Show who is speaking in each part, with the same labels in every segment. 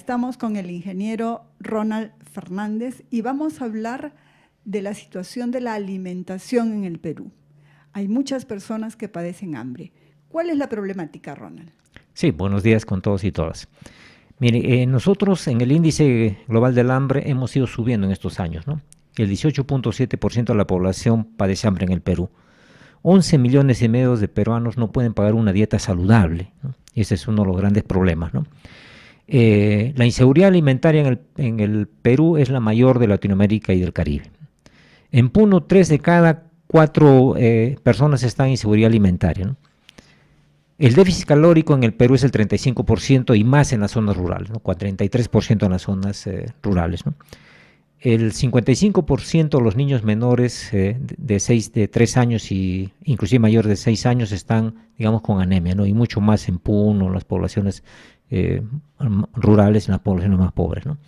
Speaker 1: Estamos con el ingeniero Ronald Fernández y vamos a hablar de la situación de la alimentación en el Perú. Hay muchas personas que padecen hambre. ¿Cuál es la problemática, Ronald?
Speaker 2: Sí, buenos días con todos y todas. Mire, nosotros en el índice global del hambre hemos ido subiendo en estos años, ¿no? El 18.7% de la población padece hambre en el Perú. 11 millones y medio de peruanos no pueden pagar una dieta saludable, ¿no? Y ese es uno de los grandes problemas, ¿no? La inseguridad alimentaria en el Perú es la mayor de Latinoamérica y del Caribe. En Puno, 3 de cada 4 personas están en inseguridad alimentaria, ¿no? El déficit calórico en el Perú es el 35% y más en las zonas rurales, ¿no? 33% en las zonas rurales, ¿no? El 55% de los niños menores de 3 años y inclusive mayores de 6 años están, digamos, con anemia, ¿no? Y mucho más en Puno, en las poblaciones rurales, en las poblaciones más pobres, ¿no?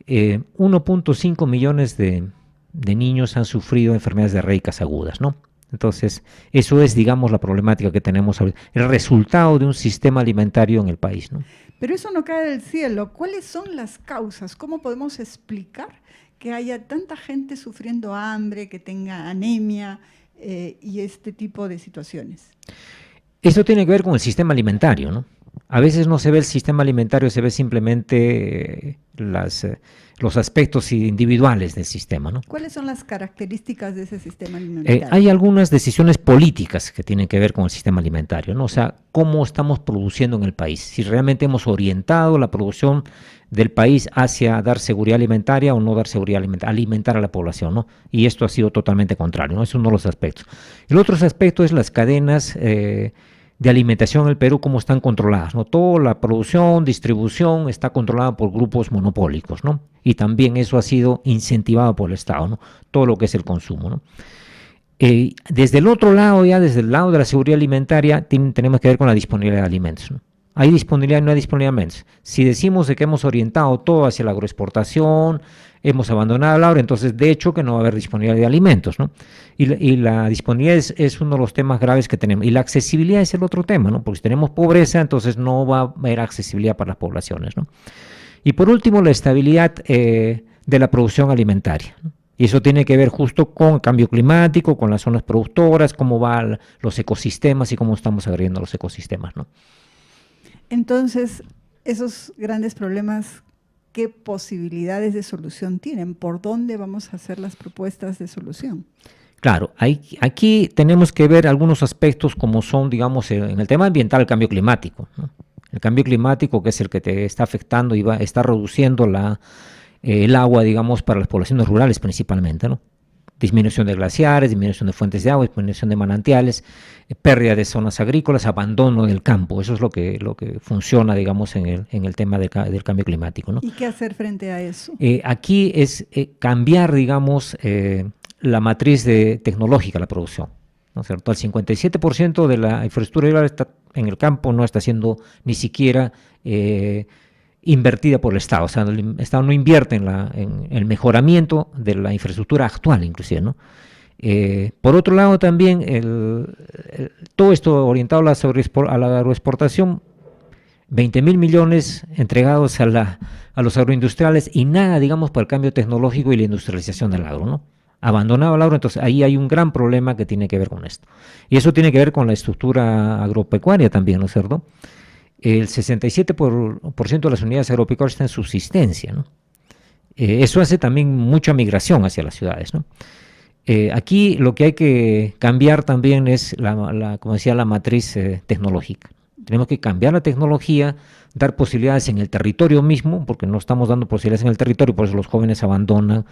Speaker 2: 1.5 millones de niños han sufrido enfermedades diarreicas agudas, ¿no? Entonces, eso es, digamos, la problemática que tenemos ahorita, el resultado de un sistema alimentario en el país, ¿no?
Speaker 1: Pero eso no cae del cielo. ¿Cuáles son las causas? ¿Cómo podemos explicar que haya tanta gente sufriendo hambre, que tenga anemia y este tipo de situaciones?
Speaker 2: Eso tiene que ver con el sistema alimentario, ¿no? A veces no se ve el sistema alimentario, se ve simplemente los aspectos individuales del sistema, ¿no?
Speaker 1: ¿Cuáles son las características de ese sistema alimentario?
Speaker 2: Hay algunas decisiones políticas que tienen que ver con el sistema alimentario, ¿no? O sea, cómo estamos produciendo en el país, si realmente hemos orientado la producción del país hacia dar seguridad alimentaria o no dar seguridad alimentaria, alimentar a la población, ¿no? Y esto ha sido totalmente contrario, ¿no? Es uno de los aspectos. El otro aspecto es las cadenas de alimentación en el Perú, cómo están controladas, ¿no? Toda la producción, distribución está controlada por grupos monopólicos, ¿no? Y también eso ha sido incentivado por el Estado, ¿no? Todo lo que es el consumo, ¿no? Desde el otro lado, ya desde el lado de la seguridad alimentaria, tenemos que ver con la disponibilidad de alimentos, ¿no? Hay disponibilidad y no hay disponibilidad de alimentos. Si decimos de que hemos orientado todo hacia la agroexportación, hemos abandonado el agro, entonces de hecho que no va a haber disponibilidad de alimentos, ¿no? Y la disponibilidad es uno de los temas graves que tenemos. Y la accesibilidad es el otro tema, ¿no? Porque si tenemos pobreza, entonces no va a haber accesibilidad para las poblaciones, ¿no? Y por último, la estabilidad de la producción alimentaria, ¿no? Y eso tiene que ver justo con el cambio climático, con las zonas productoras, cómo van los ecosistemas y cómo estamos agrediendo los ecosistemas, ¿no?
Speaker 1: Entonces, esos grandes problemas, ¿qué posibilidades de solución tienen? ¿Por dónde vamos a hacer las propuestas de solución?
Speaker 2: Claro, aquí tenemos que ver algunos aspectos como son, digamos, en el tema ambiental, el cambio climático, ¿no? El cambio climático, que es el que te está afectando y está reduciendo el agua, digamos, para las poblaciones rurales principalmente, ¿no? Disminución de glaciares, disminución de fuentes de agua, disminución de manantiales, pérdida de zonas agrícolas, abandono del campo. Eso es lo que funciona, digamos, en el tema del cambio climático, ¿no?
Speaker 1: ¿Y qué hacer frente a eso?
Speaker 2: Aquí es cambiar, digamos, la matriz tecnológica de la producción, ¿no es cierto? El 57% de la infraestructura está en el campo no está siendo ni siquiera invertida por el Estado. O sea, el Estado no invierte en el mejoramiento de la infraestructura actual, inclusive, ¿no? Por otro lado, también todo esto orientado a la agroexportación, 20.000 millones entregados a los agroindustriales y nada, digamos, para el cambio tecnológico y la industrialización del agro, ¿no? Abandonado el agro, entonces ahí hay un gran problema que tiene que ver con esto. Y eso tiene que ver con la estructura agropecuaria también, ¿no es cierto? El 67% de las unidades agropecuarias están en subsistencia, ¿no? Eso hace también mucha migración hacia las ciudades, ¿no? Aquí lo que hay que cambiar también es, como decía, la matriz tecnológica. Tenemos que cambiar la tecnología, dar posibilidades en el territorio mismo, porque no estamos dando posibilidades en el territorio, por eso los jóvenes abandonan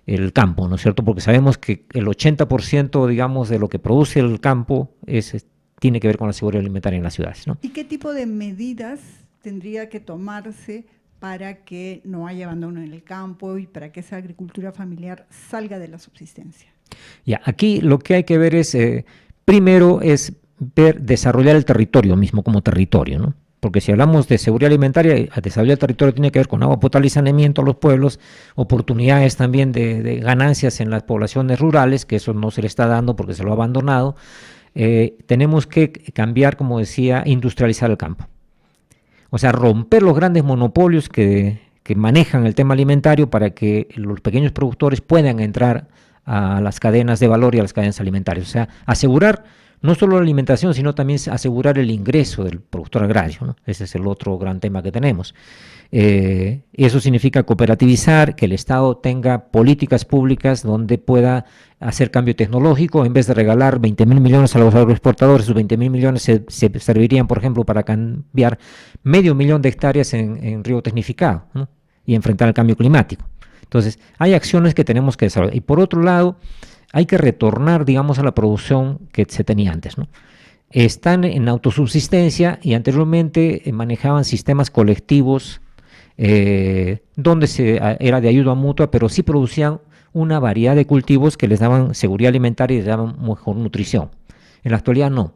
Speaker 2: el campo, ¿no es cierto? Porque sabemos que el 80%, digamos, de lo que produce el campo tiene que ver con la seguridad alimentaria en las ciudades, ¿no?
Speaker 1: ¿Y qué tipo de medidas tendría que tomarse para que no haya abandono en el campo y para que esa agricultura familiar salga de la subsistencia?
Speaker 2: Ya, aquí lo que hay que ver es, primero es desarrollar el territorio mismo como territorio, ¿no? Porque si hablamos de seguridad alimentaria, desarrollar el territorio tiene que ver con agua potable y saneamiento a los pueblos, oportunidades también de ganancias en las poblaciones rurales, que eso no se le está dando porque se lo ha abandonado. Tenemos que cambiar, como decía, industrializar el campo. O sea, romper los grandes monopolios que manejan el tema alimentario para que los pequeños productores puedan entrar a las cadenas de valor y a las cadenas alimentarias. O sea, asegurar no solo la alimentación, sino también asegurar el ingreso del productor agrario, ¿no? Ese es el otro gran tema que tenemos. Eso significa cooperativizar, que el Estado tenga políticas públicas donde pueda hacer cambio tecnológico. En vez de regalar 20.000 millones a los agroexportadores, esos 20.000 millones se servirían, por ejemplo, para cambiar 500.000 de hectáreas en riego tecnificado, ¿no? Y enfrentar el cambio climático. Entonces, hay acciones que tenemos que desarrollar. Y por otro lado, hay que retornar, digamos, a la producción que se tenía antes, ¿no? Están en autosubsistencia y anteriormente manejaban sistemas colectivos donde era de ayuda mutua, pero sí producían una variedad de cultivos que les daban seguridad alimentaria y les daban mejor nutrición. En la actualidad no.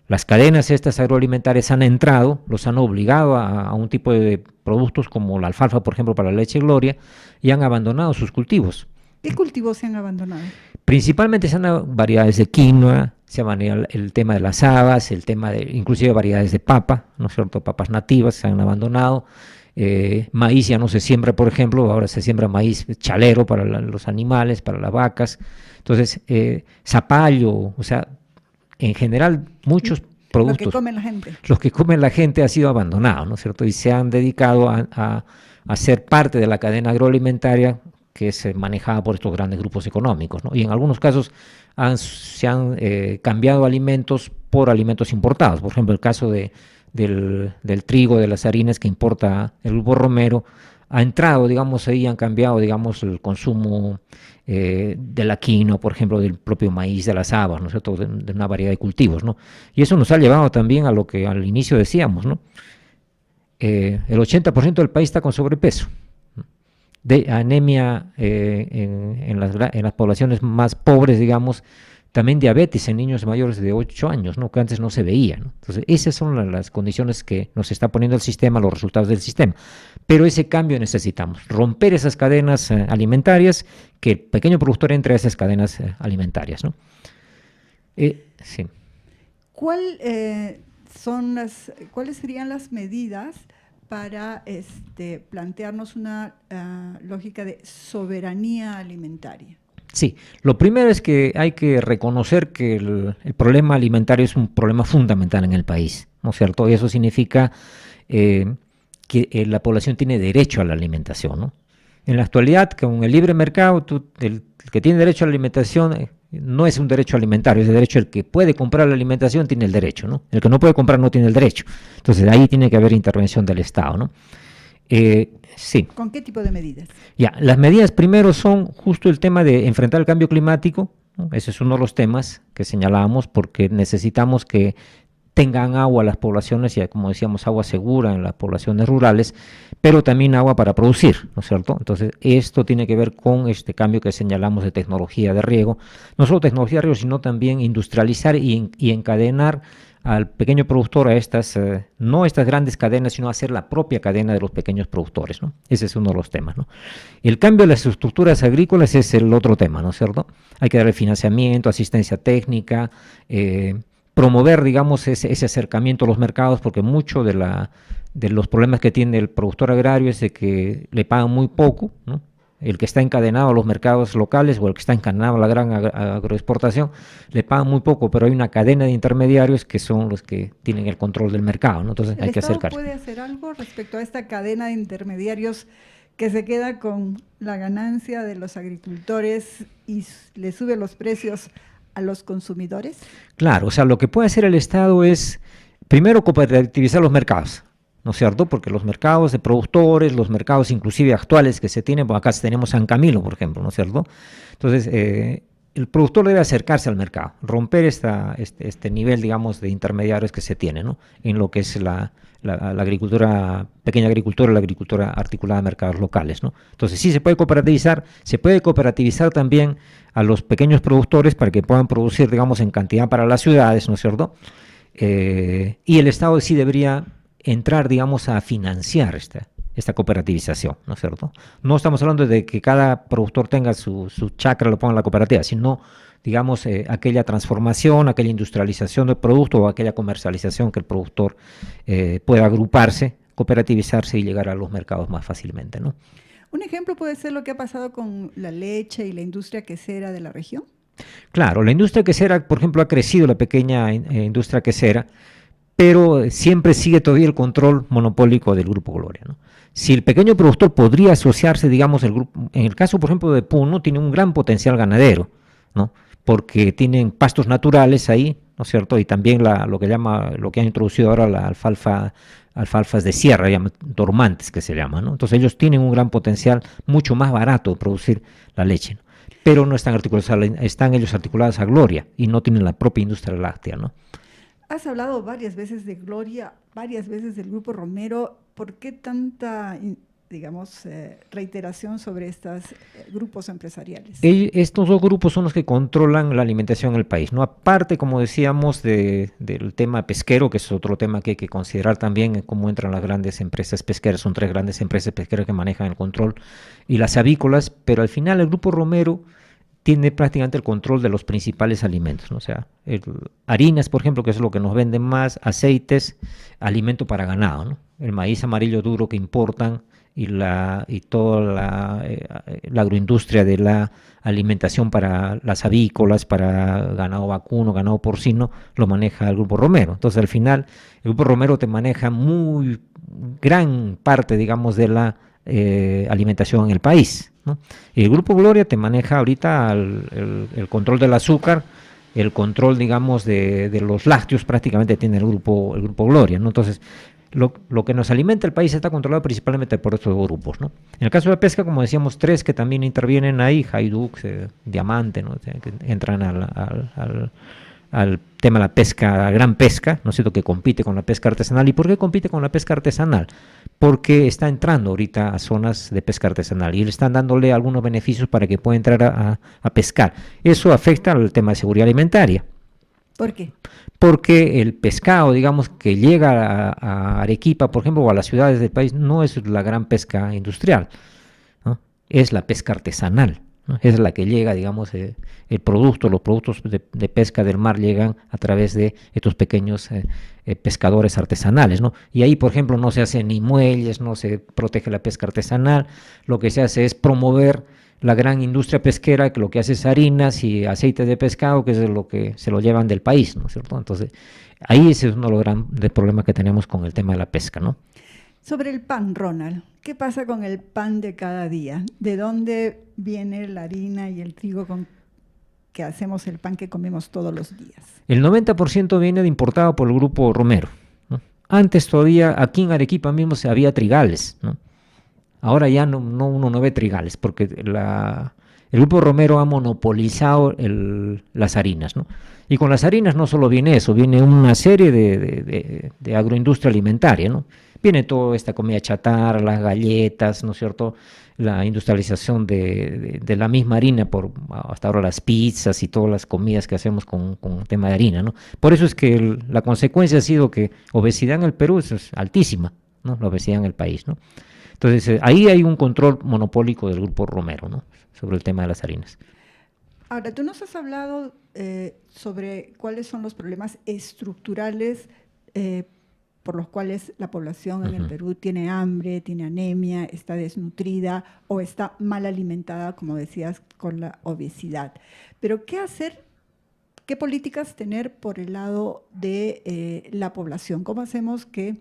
Speaker 2: Las cadenas estas agroalimentarias han entrado, los han obligado a un tipo de productos como la alfalfa, por ejemplo, para la leche Gloria, y han abandonado sus cultivos.
Speaker 1: ¿Qué cultivos se han abandonado?
Speaker 2: Principalmente se han variedades de quinoa, se ha abandonado el tema de las habas, el tema de inclusive variedades de papa, ¿no es cierto? Papas nativas se han abandonado. Maíz ya no se siembra, por ejemplo, ahora se siembra maíz chalero para los animales, para las vacas. Entonces, zapallo, o sea, en general muchos productos.
Speaker 1: Lo que come la gente.
Speaker 2: Los que come la gente ha sido abandonado, ¿no es cierto? Y se han dedicado a ser parte de la cadena agroalimentaria que es manejada por estos grandes grupos económicos, ¿no? Y en algunos casos se han cambiado alimentos por alimentos importados. Por ejemplo, el caso del trigo, de las harinas que importa el grupo Romero, ha entrado, digamos, ahí han cambiado, digamos, el consumo de la quinoa, por ejemplo, del propio maíz, de las habas, ¿no es cierto?, de una variedad de cultivos, ¿no? Y eso nos ha llevado también a lo que al inicio decíamos, ¿no? El 80% del país está con sobrepeso, de anemia en las poblaciones más pobres, digamos, también diabetes en niños mayores de 8 años, ¿no?, que antes no se veía, ¿no? Entonces, esas son las condiciones que nos está poniendo el sistema, los resultados del sistema. Pero ese cambio necesitamos, romper esas cadenas alimentarias, que el pequeño productor entre a esas cadenas alimentarias, ¿no? Sí.
Speaker 1: ¿Cuáles serían las medidas para plantearnos una lógica de soberanía alimentaria?
Speaker 2: Sí, lo primero es que hay que reconocer que el problema alimentario es un problema fundamental en el país, ¿no es cierto? Y eso significa que la población tiene derecho a la alimentación, ¿no? En la actualidad, con el libre mercado, el que tiene derecho a la alimentación no es un derecho alimentario, es el derecho el que puede comprar la alimentación tiene el derecho, ¿no? El que no puede comprar no tiene el derecho. Entonces ahí tiene que haber intervención del Estado, ¿no? Sí.
Speaker 1: ¿Con qué tipo de medidas?
Speaker 2: Ya, las medidas primero son justo el tema de enfrentar el cambio climático, ¿no? Ese es uno de los temas que señalábamos, porque necesitamos que tengan agua las poblaciones, y como decíamos, agua segura en las poblaciones rurales, pero también agua para producir, ¿no es cierto? Entonces, esto tiene que ver con este cambio que señalamos de tecnología de riego, no solo tecnología de riego, sino también industrializar y encadenar al pequeño productor a no estas grandes cadenas, sino hacer la propia cadena de los pequeños productores, ¿no? Ese es uno de los temas, ¿no? El cambio de las estructuras agrícolas es el otro tema, ¿no es cierto? Hay que darle financiamiento, asistencia técnica, promover, digamos, ese acercamiento a los mercados, porque mucho de los problemas que tiene el productor agrario es de que le pagan muy poco, ¿no? El que está encadenado a los mercados locales o el que está encadenado a la gran agroexportación le pagan muy poco, pero hay una cadena de intermediarios que son los que tienen el control del mercado, ¿no? Entonces hay que acercarse.
Speaker 1: ¿El Estado puede hacer algo respecto a esta cadena de intermediarios que se queda con la ganancia de los agricultores y le sube los precios a los consumidores?
Speaker 2: Claro, o sea, lo que puede hacer el Estado es, primero, cooperativizar los mercados, ¿no es cierto? Porque los mercados de productores, los mercados inclusive actuales que se tienen, pues acá tenemos San Camilo, por ejemplo, ¿no es cierto? Entonces, el productor debe acercarse al mercado, romper este nivel, digamos, de intermediarios que se tiene, ¿no?, en lo que es la agricultura, pequeña agricultura, la agricultura articulada a mercados locales, ¿no? Entonces, sí se puede cooperativizar también a los pequeños productores para que puedan producir, digamos, en cantidad para las ciudades, ¿no es cierto? Y el Estado sí debería entrar, digamos, a financiar esta cooperativización, ¿no es cierto? No estamos hablando de que cada productor tenga su chacra, lo ponga en la cooperativa, sino digamos, aquella transformación, aquella industrialización del producto o aquella comercialización que el productor pueda agruparse, cooperativizarse y llegar a los mercados más fácilmente, ¿no?
Speaker 1: Un ejemplo puede ser lo que ha pasado con la leche y la industria quesera de la región.
Speaker 2: Claro, la industria quesera, por ejemplo, ha crecido la pequeña industria quesera, pero siempre sigue todavía el control monopólico del Grupo Gloria, ¿no? Si el pequeño productor podría asociarse, digamos, en el caso, por ejemplo, de Puno, tiene un gran potencial ganadero, ¿no? Porque tienen pastos naturales ahí, ¿no es cierto? Y también lo que han introducido ahora la alfalfas de sierra, dormantes que se llaman, ¿no? Entonces ellos tienen un gran potencial, mucho más barato de producir la leche, ¿no? Pero no están articulados, están ellos articulados a Gloria y no tienen la propia industria láctea, ¿no?
Speaker 1: Has hablado varias veces de Gloria, varias veces del Grupo Romero. ¿Por qué tanta, digamos, reiteración sobre estos grupos empresariales?
Speaker 2: Estos dos grupos son los que controlan la alimentación en el país, ¿no? Aparte, como decíamos, del tema pesquero, que es otro tema que hay que considerar también, cómo entran las grandes empresas pesqueras. Son 3 grandes empresas pesqueras que manejan el control, y las avícolas, pero al final el Grupo Romero tiene prácticamente el control de los principales alimentos, ¿no? O sea, harinas, por ejemplo, que es lo que nos venden más, aceites, alimento para ganado, ¿no? El maíz amarillo duro que importan y toda la agroindustria de la alimentación para las avícolas, para ganado vacuno, ganado porcino, lo maneja el Grupo Romero. Entonces, al final, el Grupo Romero te maneja muy gran parte, digamos, de la alimentación en el país, ¿no? Y el Grupo Gloria te maneja ahorita el control del azúcar, el control, digamos, de los lácteos, prácticamente tiene el grupo Gloria, ¿no? Entonces, lo que nos alimenta el país está controlado principalmente por estos grupos, ¿no? En el caso de la pesca, como decíamos, 3 que también intervienen ahí, Hajduk, Diamante, ¿no? Que entran al tema de la pesca, la gran pesca, ¿no es cierto?, que compite con la pesca artesanal. ¿Y por qué compite con la pesca artesanal? Porque está entrando ahorita a zonas de pesca artesanal y le están dándole algunos beneficios para que pueda entrar a pescar. Eso afecta al tema de seguridad alimentaria.
Speaker 1: ¿Por qué?
Speaker 2: Porque el pescado, digamos, que llega a Arequipa, por ejemplo, o a las ciudades del país, no es la gran pesca industrial, ¿no? Es la pesca artesanal, ¿no? Es la que llega, digamos, los productos de pesca del mar llegan a través de estos pequeños pescadores artesanales, ¿no? Y ahí, por ejemplo, no se hacen ni muelles, no se protege la pesca artesanal, lo que se hace es promover la gran industria pesquera, que lo que hace es harinas y aceites de pescado, que es lo que se lo llevan del país, ¿no es cierto? Entonces, ahí ese es uno de los grandes problemas que tenemos con el tema de la pesca, ¿no?
Speaker 1: Sobre el pan, Ronald, ¿qué pasa con el pan de cada día? ¿De dónde viene la harina y el trigo con que hacemos el pan que comemos todos los días?
Speaker 2: El 90% viene de importado por el Grupo Romero, ¿no? Antes todavía aquí en Arequipa mismo se había trigales, ¿no? Ahora ya uno no ve trigales, porque el Grupo Romero ha monopolizado las harinas, ¿no? Y con las harinas no solo viene eso, viene una serie de agroindustria alimentaria, ¿no? Viene toda esta comida chatarra, las galletas, ¿no es cierto?, la industrialización de la misma harina, hasta ahora las pizzas y todas las comidas que hacemos con tema de harina, ¿no? Por eso es que la consecuencia ha sido que obesidad en el Perú es altísima, ¿no? La obesidad en el país, ¿no? Entonces, ahí hay un control monopólico del Grupo Romero, ¿no?, sobre el tema de las harinas.
Speaker 1: Ahora, tú nos has hablado sobre cuáles son los problemas estructurales por los cuales la población en el Perú tiene hambre, tiene anemia, está desnutrida o está mal alimentada, como decías, con la obesidad. Pero, ¿qué hacer? ¿Qué políticas tener por el lado de la población? ¿Cómo hacemos que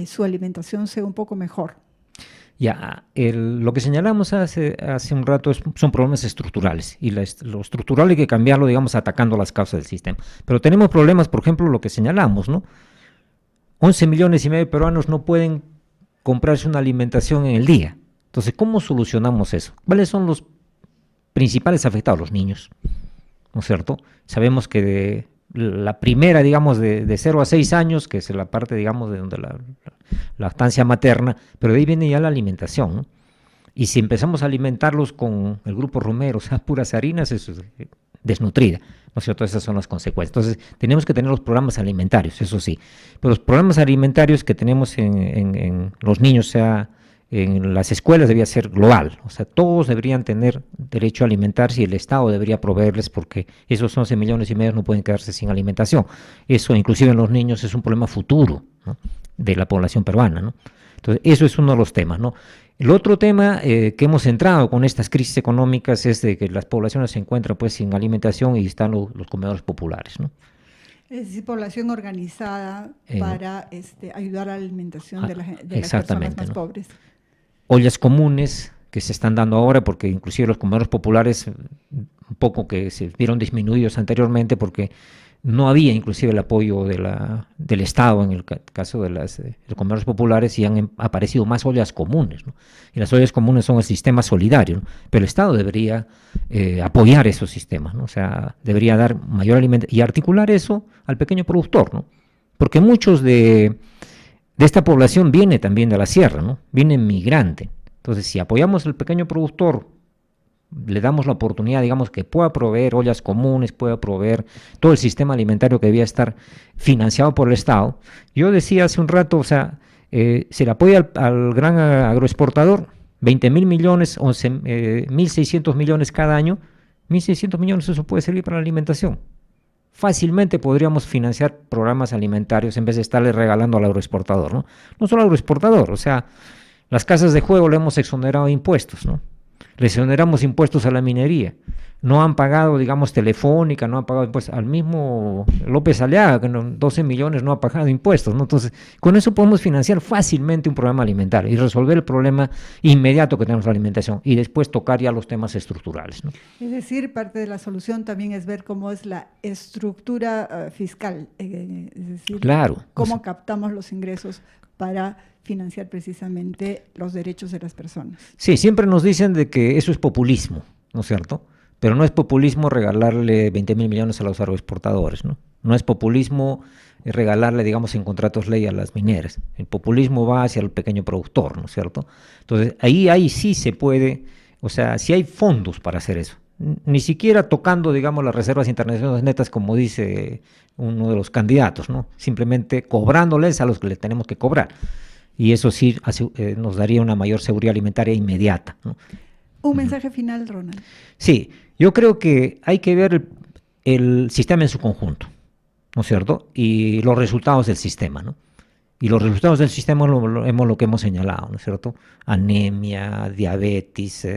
Speaker 1: su alimentación sea un poco mejor?
Speaker 2: Ya, lo que señalamos hace un rato son problemas estructurales, y lo estructural hay que cambiarlo, digamos, atacando las causas del sistema. Pero tenemos problemas, por ejemplo, lo que señalamos, ¿no? 11,5 millones de peruanos no pueden comprarse una alimentación en el día. Entonces, ¿cómo solucionamos eso? ¿Cuáles son los principales afectados? Los niños, ¿no es cierto? Sabemos que la primera, digamos, de 0 a 6 años, que es la parte, digamos, de donde la lactancia materna, pero de ahí viene ya la alimentación, ¿no? Y si empezamos a alimentarlos con el Grupo Romero, o sea, puras harinas, eso es desnutrida, ¿no es cierto? Esas son las consecuencias. Entonces, tenemos que tener los programas alimentarios, eso sí, pero los programas alimentarios que tenemos en los niños, sea en las escuelas debería ser global, o sea, todos deberían tener derecho a alimentarse y el Estado debería proveerles porque esos 11 millones y medio no pueden quedarse sin alimentación. Eso, inclusive en los niños, es un problema futuro, ¿no?, de la población peruana, ¿no? Entonces, eso es uno de los temas, ¿no? El otro tema que hemos entrado con estas crisis económicas es de que las poblaciones se encuentran pues sin alimentación y están los comedores populares, ¿no?
Speaker 1: Es decir, población organizada para ayudar a la alimentación de las personas más, ¿no?, pobres.
Speaker 2: Ollas comunes que se están dando ahora, porque inclusive los comedores populares un poco que se vieron disminuidos anteriormente porque no había inclusive el apoyo del Estado en el caso de los comedores populares, y han aparecido más ollas comunes, ¿no? Y las ollas comunes son el sistema solidario, ¿no? Pero el Estado debería apoyar esos sistemas, ¿no? O sea, debería dar mayor alimento y articular eso al pequeño productor, ¿no? Porque muchos de esta población viene también de la sierra, ¿no? Viene migrante. Entonces, si apoyamos al pequeño productor, le damos la oportunidad, digamos, que pueda proveer ollas comunes, pueda proveer todo el sistema alimentario que debía estar financiado por el Estado. Yo decía hace un rato, o sea, se le apoya al gran agroexportador, 20.000 millones, 1.600 millones cada año. 1.600 millones, eso puede servir para la alimentación. Fácilmente podríamos financiar programas alimentarios en vez de estarle regalando al agroexportador, ¿no? No solo al agroexportador, o sea, las casas de juego le hemos exonerado impuestos, ¿no? Le exoneramos impuestos a la minería. No han pagado, digamos, Telefónica, no han pagado impuestos. Al mismo López Aliaga, que 12 millones no ha pagado impuestos, ¿no? Entonces, con eso podemos financiar fácilmente un programa alimentario y resolver el problema inmediato que tenemos de la alimentación y después tocar ya los temas estructurales, ¿no?
Speaker 1: Es decir, parte de la solución también es ver cómo es la estructura fiscal, es decir,
Speaker 2: claro,
Speaker 1: cómo captamos los ingresos para financiar precisamente los derechos de las personas.
Speaker 2: Sí, siempre nos dicen de que eso es populismo, ¿no es cierto? Pero no es populismo regalarle 20.000 millones a los agroexportadores, ¿no? No es populismo regalarle, digamos, en contratos ley a las mineras. El populismo va hacia el pequeño productor, ¿no es cierto? Entonces, ahí sí se puede, o sea, sí hay fondos para hacer eso. Ni siquiera tocando, digamos, las reservas internacionales netas, como dice uno de los candidatos, ¿no? Simplemente cobrándoles a los que les tenemos que cobrar. Y eso sí nos daría una mayor seguridad alimentaria inmediata, ¿no?
Speaker 1: Un mensaje final, Ronald.
Speaker 2: Sí, yo creo que hay que ver el sistema en su conjunto, ¿no es cierto? Y los resultados del sistema, ¿no? Y los resultados del sistema es lo que hemos señalado, ¿no es cierto? Anemia, diabetes,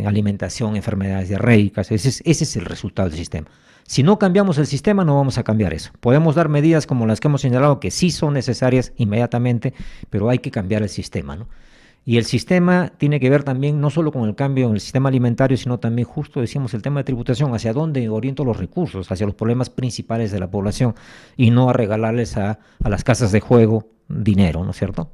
Speaker 2: alimentación, enfermedades diarreicas, ese es el resultado del sistema. Si no cambiamos el sistema, no vamos a cambiar eso. Podemos dar medidas como las que hemos señalado, que sí son necesarias inmediatamente, pero hay que cambiar el sistema, ¿no? Y el sistema tiene que ver también no solo con el cambio en el sistema alimentario, sino también, justo decíamos, el tema de tributación, hacia dónde oriento los recursos, hacia los problemas principales de la población, y no a regalarles a las casas de juego dinero, ¿no es cierto?